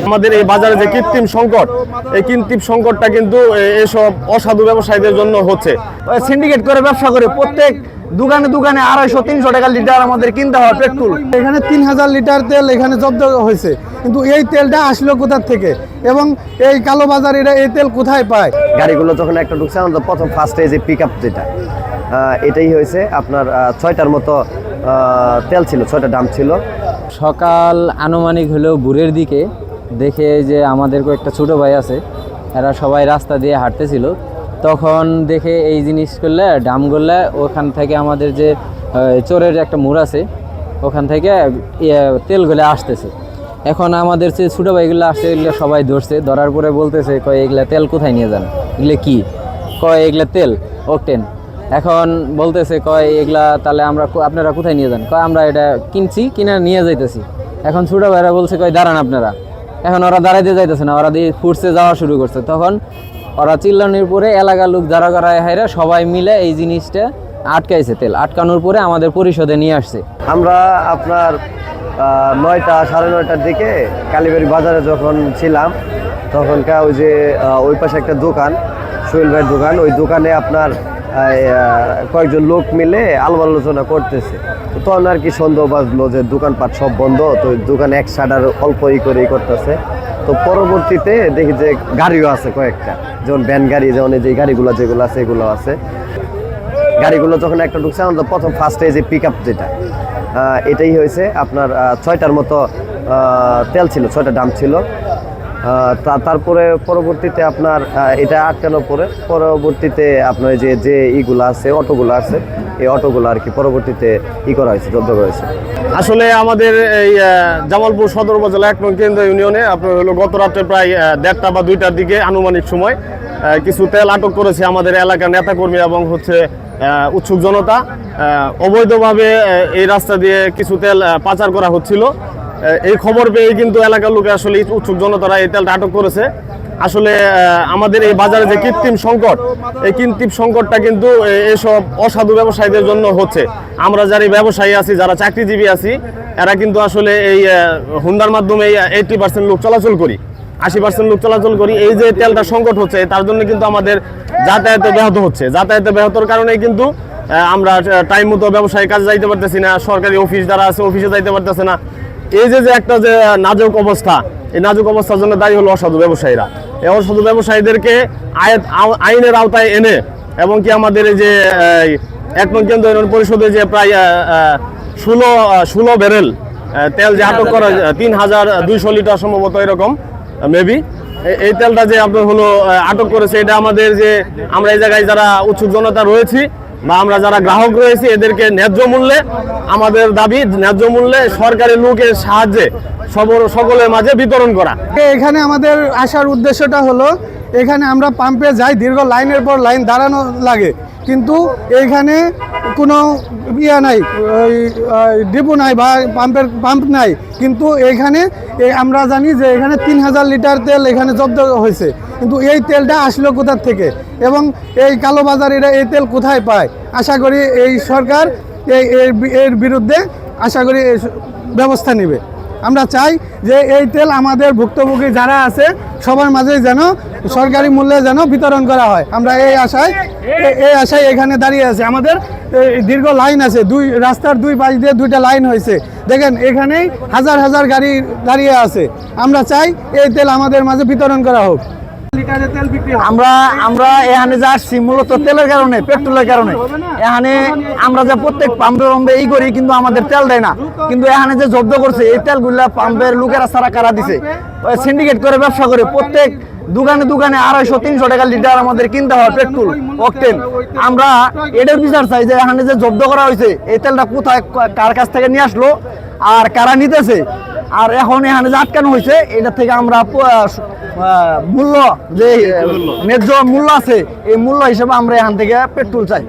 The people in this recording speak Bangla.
আমাদের এই বাজারে যে কৃত্রিম সংকট, এই কৃত্রিম সংকটটা কিন্তু এসব অসাধু ব্যবসায়ীদের জন্য হচ্ছে। সিন্ডিকেট করে ব্যবসা করে প্রত্যেক দোকানে দোকানে 250-300 টাকা লিটার আমাদের কিনতে হয় পেট্রোল। এখানে 3000 লিটার তেল এখানে জব্দ হয়েছে, কিন্তু এই তেলটা আসলো কোথা থেকে এবং এই কালো বাজারিরা এই তেল কোথায় পায়? গাড়িগুলো যখন একটা ঢুকছে আমাদের প্রথম ফার্স্টে যে পিক আপ যেটা এটাই হয়েছে আপনার 6টার মতো তেল ছিল, 6টা ডাম্প ছিল। সকাল আনুমানিক হলেও ভোরের দিকে দেখে যে আমাদের কয়েকটা ছোটো ভাই আছে, এরা সবাই রাস্তা দিয়ে হাঁটতেছিল, তখন দেখে এই জিনিস করলে ডামগুলো ওখান থেকে আমাদের যে চোরের একটা মোড় আছে ওখান থেকে তেলগুলো আসতেছে। এখন আমাদের যে ছোটো ভাইগুলো আসছে এগুলো সবাই ধরছে, ধরার পরে বলতেছে কয় এগুলা তেল কোথায় নিয়ে যান, এগুলো কি? কয় এগুলা তেল অকটেন। এখন বলতেছে কয় এগুলা তাহলে আপনারা কোথায় নিয়ে যান? কয় আমরা এটা কিনছি, কিনে নিয়ে যাইতেছি। এখন ছোটো ভাইরা বলছে কয় দাঁড়ান আপনারা। এখন ওরা দাঁড়াইতে যাইতেছে না, ওরা দিয়ে ফুটসে যাওয়া শুরু করছে। তখন ওরা চিল্লানির পরে এলাকার লোক যারা হাইরা সবাই মিলে এই জিনিসটা আটকাইছে। তেল আটকানোর পরে আমাদের পরিষদে নিয়ে আসছে। আমরা আপনার 9টা সাড়ে 9টার দিকে কালীবাড়ি বাজারে যখন ছিলাম তখনকার ওই যে ওই পাশে একটা দোকান, সোহেল ভাইয়ের দোকান, ওই দোকানে আপনার কয়েকজন লোক মিলে আলোচনা করতেছে। তো তখন আর কি সন্দেহ বাজলো যে দোকানপাট সব বন্ধ, তো দোকানে এক শাটার অল্প করেই করতেছে। তো পরবর্তীতে দেখি যে গাড়িও আছে কয়েকটা, যেমন ভ্যান গাড়ি, যেমন এই যে গাড়িগুলো যেগুলো আছে এগুলো আছে। গাড়িগুলো যখন একটা ঢুকছে আমাদের প্রথম ফার্স্টে যে পিক আপ যেটা এটাই হয়েছে আপনার 6টার মতো তেল ছিল, 6টা ডাম্প ছিল। তারপরে পরবর্তীতে আপনার এটা আটকানোর পরে পরবর্তীতে আপনার যে ইগুলো আছে, অটোগুলো আছে, এই অটোগুলো আর কি পরবর্তীতে করা হয়েছে, জব্দ করা হয়েছে। আসলে আমাদের এই জামালপুর সদর উপজেলা 1 নং কেন্দ্র ইউনিয়নে আপনার হলো গত রাত্রে প্রায় 1:30 বা 2টার দিকে আনুমানিক সময় কিছু তেল আটক করেছে আমাদের এলাকার নেতাকর্মী এবং উৎসুক জনতা। অবৈধভাবে এই রাস্তা দিয়ে কিছু তেল পাচার করা হচ্ছিল। এই খবর পেয়ে কিন্তু এলাকার লোকে আসলে উৎসুক জনতারা এই তেলটা আটক করেছে। আসলে আমাদের এই বাজারে যে কৃত্রিম সংকট, এই কৃত্রিম সংকটটা কিন্তু এসব অসাধু ব্যবসায়ীদের জন্য হচ্ছে। আমরা যারা ব্যবসায়ী আছি, যারা চাকরিজীবী আছি, এরা কিন্তু আসলে এই হুন্ডার মাধ্যমে 80% লোক চলাচল করি, 80% লোক চলাচল করি। এই যে তেলটা সংকট হচ্ছে তার জন্য কিন্তু আমাদের যাতায়াতে ব্যাহত হচ্ছে। যাতায়াতে ব্যাহতর কারণে কিন্তু আমরা টাইম মতো ব্যবসায়ী কাজে যাইতে পারতেছি না, সরকারি অফিস যারা আছে অফিসে যাইতে পারতেছে না। এই যে একটা যে নাজুক অবস্থা, এই নাজুক অবস্থার জন্য দায়ী হলো অসাধু ব্যবসায়ীরা। এই অসাধু ব্যবসায়ীদেরকে আইনের আওতায় এনে এবং কি আমাদের এই যে 1 নং কেন্দ্র ইউনিয়ন পরিষদে যে প্রায় 16 ব্যারেল তেল যে আটক করা, 3200 লিটার সম্ভবত এরকম মেবি, এই তেলটা যে আপনার হলো আটক করেছে, এটা আমাদের যে আমরা এই জায়গায় যারা উৎসুক জনতা রয়েছি বা আমরা যারা গ্রাহক রয়েছি এদেরকে ন্যায্য মূল্যে, আমাদের দাবি ন্যায্য মূল্যে সরকারি লোকের সাহায্যে সকলের মাঝে বিতরণ করা। এখানে আমাদের আসার উদ্দেশ্যটা হলো, এখানে আমরা পাম্পে যাই, দীর্ঘ লাইনের পর লাইন দাঁড়ানো লাগে, কিন্তু এইখানে কোনো নাই, ওই ডিপো নাই বা পাম্প নাই। কিন্তু এখানে আমরা জানি যে এখানে 3000 লিটার তেল এখানে জব্দ হয়েছে, কিন্তু এই তেলটা আসলো কোথা থেকে এবং এই কালো বাজারিরা এই তেল কোথায় পায়? আশা করি এই সরকার এর বিরুদ্ধে আশা করি ব্যবস্থা নেবে। আমরা চাই যে এই তেল আমাদের ভুক্তভোগী যারা আছে সবার মাঝে যেন সরকারি মূল্যে যেন বিতরণ করা হয়। আমরা এই আশায় এখানে দাঁড়িয়ে আছি। আমাদের দীর্ঘ লাইন আছে, রাস্তার 2 পাশ দিয়ে 2টা লাইন হয়েছে। দেখেন এখানেই হাজার হাজার গাড়ি দাঁড়িয়ে আছে। আমরা চাই এই তেল আমাদের মাঝে বিতরণ করা হোক। আমরা এখানে যা আসছি মূলত তেলের কারণে, পেট্রোলের কারণে। এখানে আমরা যে প্রত্যেক পাম্পে ই করি, কিন্তু আমাদের তেল দেয় না। কিন্তু এখানে যে জব্দ করছে এই তেলগুলা পাম্পের লোকেরা সারা কারা দিছে, সিন্ডিকেট করে ব্যবসা করে প্রত্যেক দোকানে দোকানে 250-300 টাকা লিটার আমাদের কিনতে হয় পেট্রোল অকটেন। আমরা এটার বিচার চাই যে এখানে যে জব্দ করা হয়েছে এই তেলটা কোথায়, কার কাছ থেকে নিয়ে আসলো আর কারা নিতেছে, আর এখন এখানে যে আটকানো হয়েছে এটা থেকে আমরা মূল্য যে ন্যায্য মূল্য আছে এই মূল্য হিসেবে আমরা এখান থেকে পেট্রোল চাই।